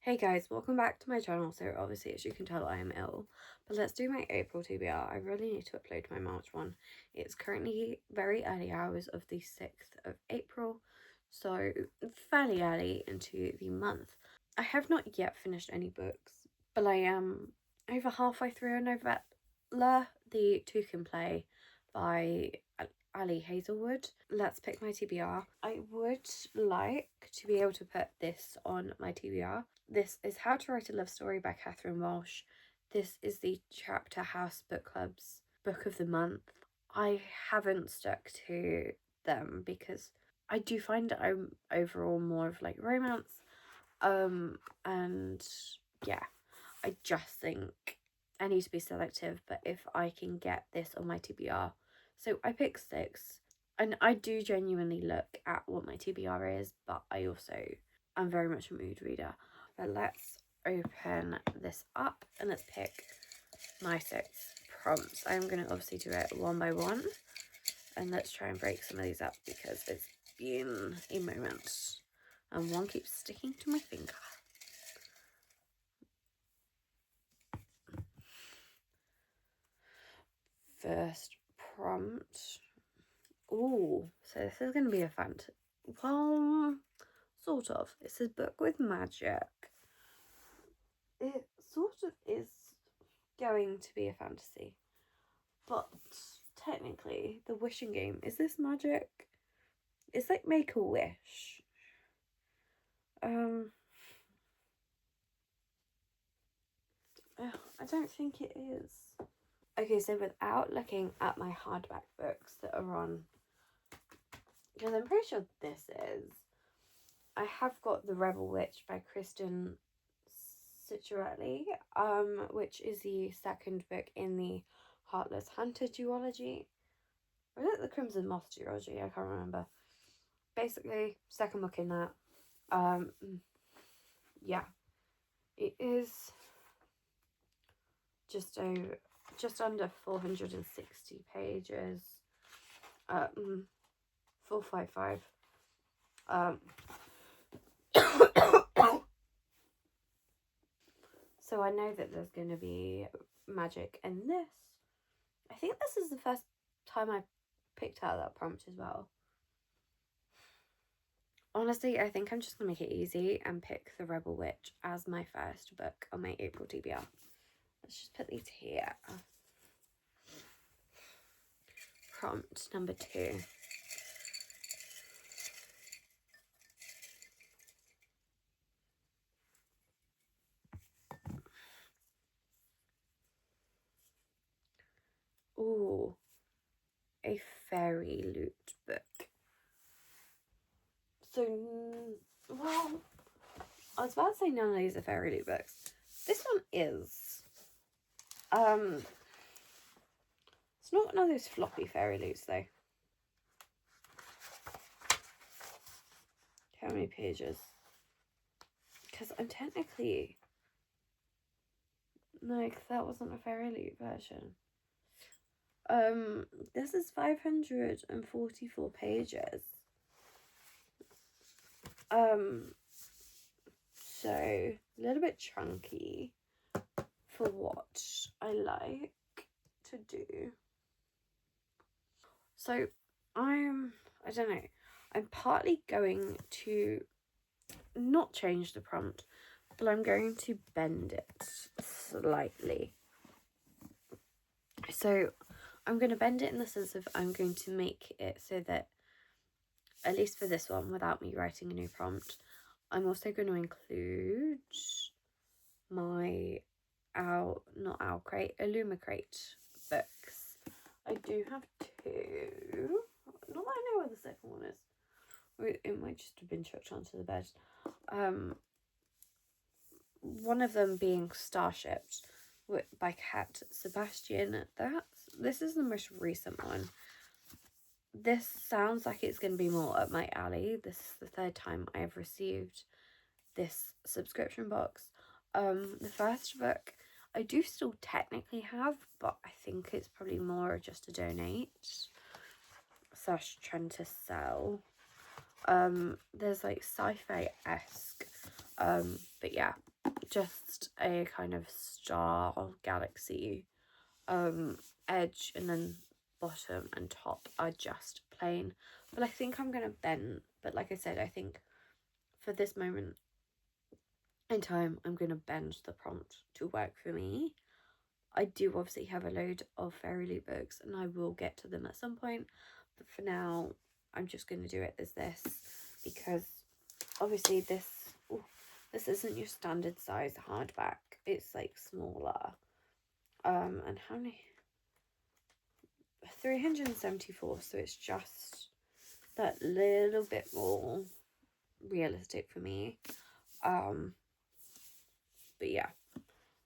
Hey guys, welcome back to my channel. So obviously, as you can tell, I am ill, but let's do my April TBR. I really need to upload my March one. It's currently very early hours of the 6th of April, so fairly early into the month. I have not yet finished any books, but I am over halfway through a novella, The Two Can Play by Ali Hazelwood. Let's pick my TBR. I would like to be able to put this on my TBR. This is How to Write a Love Story by Catherine Walsh. This is the Chapter House Book Club's book of the month. I haven't stuck to them because I do find I'm overall more of like romance. And yeah, I just think I need to be selective, but if I can get this on my TBR. So I picked 6, and I do genuinely look at what my TBR is, but I'm very much a mood reader. But let's open this up and let's pick my 6 prompts. I'm going to obviously do it one by one, and let's try and break some of these up because it's been a moment and one keeps sticking to my finger. First prompt. Oh, so this is going to be a well, sort of. It says book with magic. It sort of is going to be a fantasy, but technically the wishing game, is this magic? It's like make a wish. I don't think it is. Okay, so without looking at my hardback books that are on, because I'm pretty sure this is, I have got The Rebel Witch by Kristen Cicciarelli, which is the second book in the Heartless Hunter duology. Or is it the Crimson Moth duology? I can't remember. Basically, second book in that. Yeah. It is just under 460 pages. 455. So I know that there's going to be magic in this. I think this is the first time I picked out that prompt as well. Honestly, I think I'm just going to make it easy and pick The Rebel Witch as my first book on my April TBR. Let's just put these here. Prompt number 2. Ooh, a fairy loot book. So, well, I was about to say none of these are fairy loot books. This one is. It's not one of those floppy fairy loots though. How many pages? Because I'm technically. No, because that wasn't a fairy loot version. This is 544 pages. So a little bit chunky for what I like to do. So I don't know, I'm partly going to not change the prompt, but I'm going to bend it slightly. So I'm going to bend it in the sense of I'm going to make it so that, at least for this one, without me writing a new prompt, I'm also going to include my Illumicrate books. I do have 2. Not that I know where the second one is. It might just have been chucked onto the bed. One of them being Starships by Cat Sebastian. This is the most recent one. This sounds like it's going to be more up my alley. This is the 3rd time I have received this subscription box. The first book I do still technically have, but I think it's probably more just to donate / trying to sell. There's like sci-fi-esque, but yeah, just a kind of star galaxy edge, and then bottom and top are just plain. But I think I'm gonna bend, but like I said, I think for this moment in time I'm gonna bend the prompt to work for me. I do obviously have a load of Fairy Loot books and I will get to them at some point, but for now I'm just going to do it as this, because obviously this isn't your standard size hardback, it's like smaller. And how many? 374, so it's just that little bit more realistic for me. But yeah,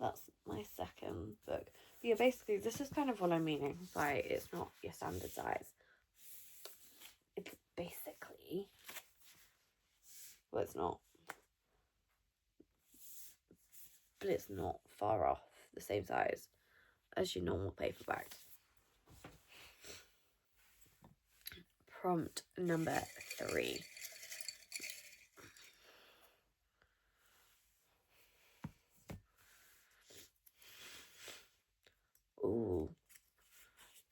that's my second book. But yeah, basically this is kind of what I'm meaning by it's not your standard size. It's basically, well, it's not, but it's not far off the same size as your normal paperbacks. Prompt number 3. Ooh,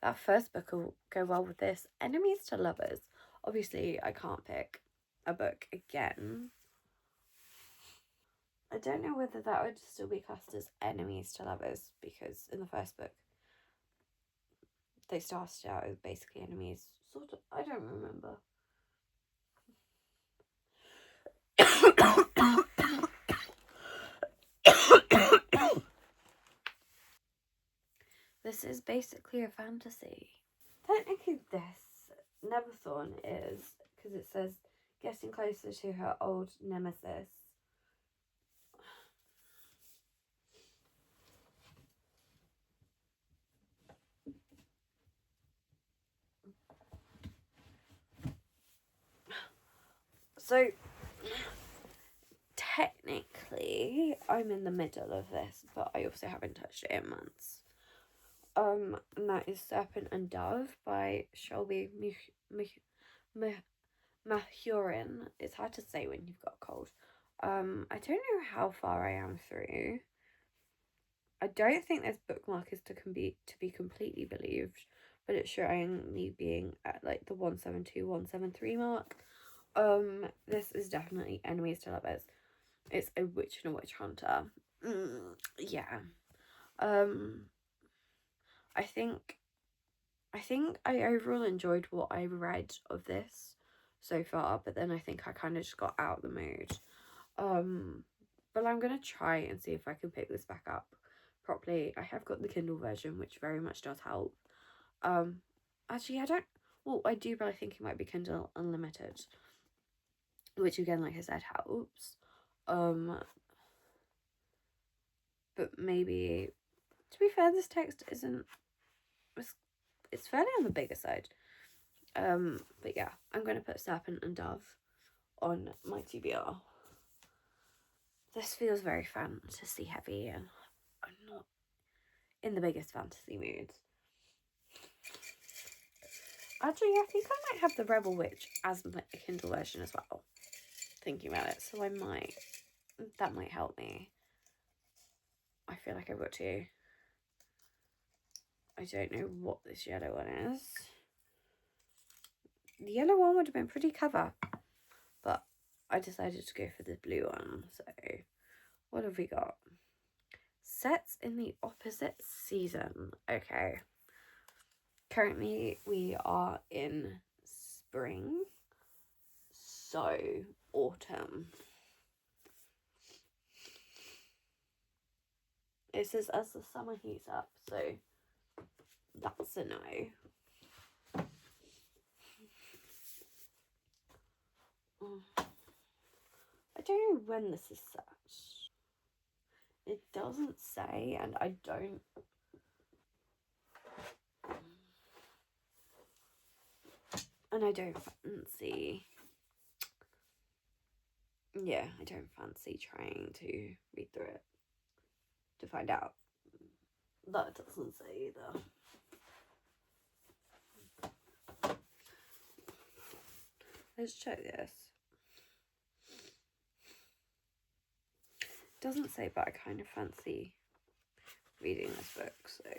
that first book will go well with this. Enemies to lovers. Obviously, I can't pick a book again. I don't know whether that would still be classed as enemies to lovers, because in the first book they started out as basically enemies, sort of. I don't remember. This is basically a fantasy. Technically this Neverthorn is, because it says getting closer to her old nemesis. So technically I'm in the middle of this, but I also haven't touched it in months. And that is Serpent and Dove by Shelby Mahurin. It's hard to say when you've got a cold. I don't know how far I am through. I don't think this bookmark is to be completely believed, but it's showing me being at like the 172, 173 mark. This is definitely enemies to lovers. It's a witch and a witch hunter. Yeah. I think I overall enjoyed what I read of this so far, but then I think I kind of just got out of the mood. But I'm gonna try and see if I can pick this back up properly. I have got the Kindle version, which very much does help. Actually, I don't. Well, I do, but I think it might be Kindle Unlimited, which again, like I said, helps. But maybe, to be fair, this text isn't. It's fairly on the bigger side. But yeah, I'm going to put Serpent and Dove on my TBR. This feels very fantasy heavy, and I'm not in the biggest fantasy moods. Actually, I think I might have the Rebel Witch as a Kindle version as well, thinking about it, so that might help me. I feel like I've got to. I don't know what this yellow one is. The yellow one would have been pretty clever, but I decided to go for the blue one. So what have we got? Sets in the opposite season. Okay. Currently we are in spring, so autumn. It says as the summer heats up, so that's a no. I don't know when this is set. It doesn't say, and I don't. And I don't fancy. Yeah, I don't fancy trying to read through it to find out. That doesn't say either. Let's check this. Doesn't say, but I kind of fancy reading this book, so.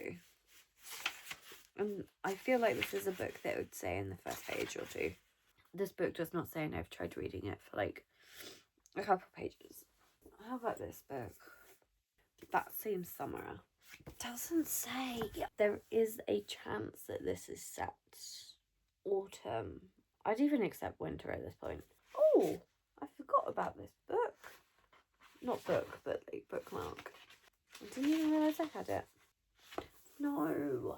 And I feel like this is a book that would say in the first page or two. This book does not say, and I've tried reading it for like a couple pages. How about this book? That seems summer. Doesn't say. There is a chance that this is set autumn. I'd even accept winter at this point. Oh, I forgot about this book. Not book, but like bookmark. I didn't even realise I had it. No.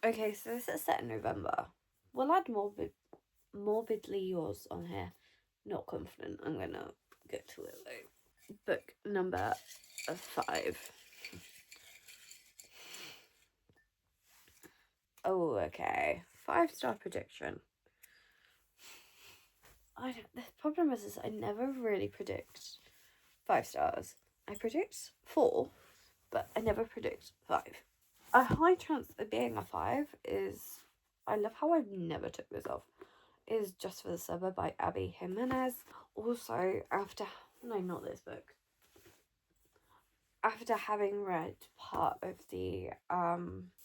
Okay, so this is set in November. We'll add Morbidly Yours on here. Not confident I'm gonna get to it though. Book number 5. Oh, okay. 5-star prediction. The problem is I never really predict 5 stars. I predict 4, but I never predict 5. A high chance of being a 5 is, I love how I've never took this off, is Just for the Summer by Abby Jimenez. Also, not this book. After having read part of the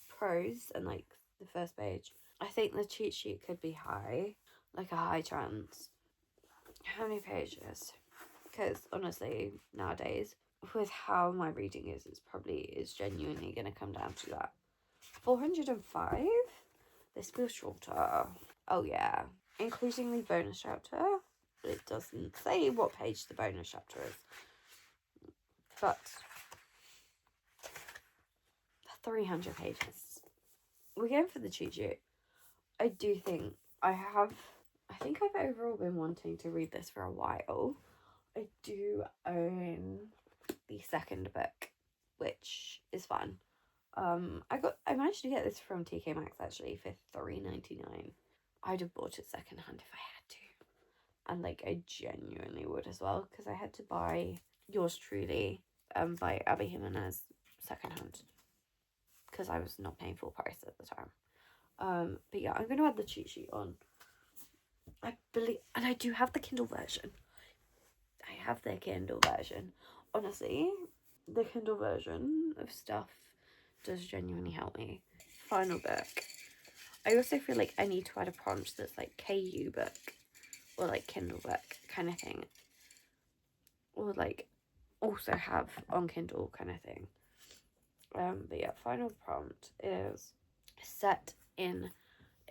prose and like the first page, I think the cheat sheet could be high, like a high chance. How many pages? Because honestly, nowadays, with how my reading is genuinely going to come down to that. 405? This feels shorter. Oh yeah, including the bonus chapter. It doesn't say what page the bonus chapter is, but 300 pages. We're going for the cheat sheet. I do think I've overall been wanting to read this for a while. I do own the second book, which is fun. I managed to get this from TK Maxx actually for $3.99. I'd have bought it secondhand if I had to, and like I genuinely would as well, because I had to buy Yours Truly by Abby Jimenez secondhand because I was not paying full price at the time. But yeah, I'm gonna add the cheat sheet on. I believe, and I do have the Kindle version. I have the Kindle version. Honestly, the Kindle version of stuff does genuinely help me. Final book. I also feel like I need to add a prompt that's like KU book or like Kindle book kind of thing, or like also have on Kindle kind of thing. But yeah, final prompt is set in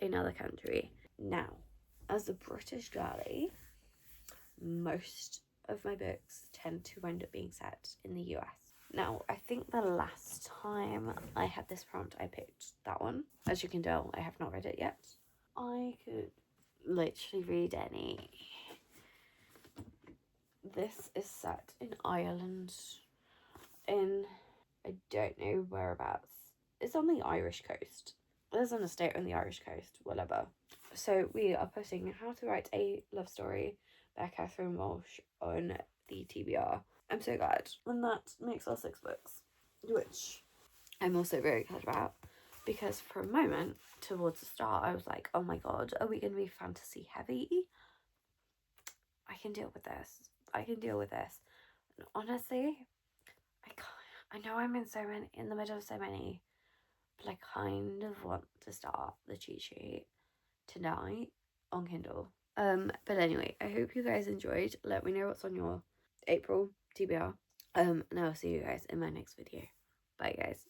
another country. Now, as a British girly, most of my books tend to end up being set in the US. Now, I think the last time I had this prompt, I picked that one. As you can tell, I have not read it yet. I could literally read any. This is set in Ireland, in, I don't know whereabouts. It's on the Irish coast. There's an estate on the Irish coast, whatever. So we are putting How to Write a Love Story by Catherine Walsh on the TBR. I'm so glad. And that makes our 6 books, which I'm also very glad about, because for a moment towards the start I was like, oh my god, are we going to be fantasy heavy? I can deal with this. And honestly, I know I'm in the middle of so many, but I kind of want to start the cheat sheet tonight on Kindle. But anyway, I hope you guys enjoyed. Let me know what's on your April TBR. And I'll see you guys in my next video. Bye guys.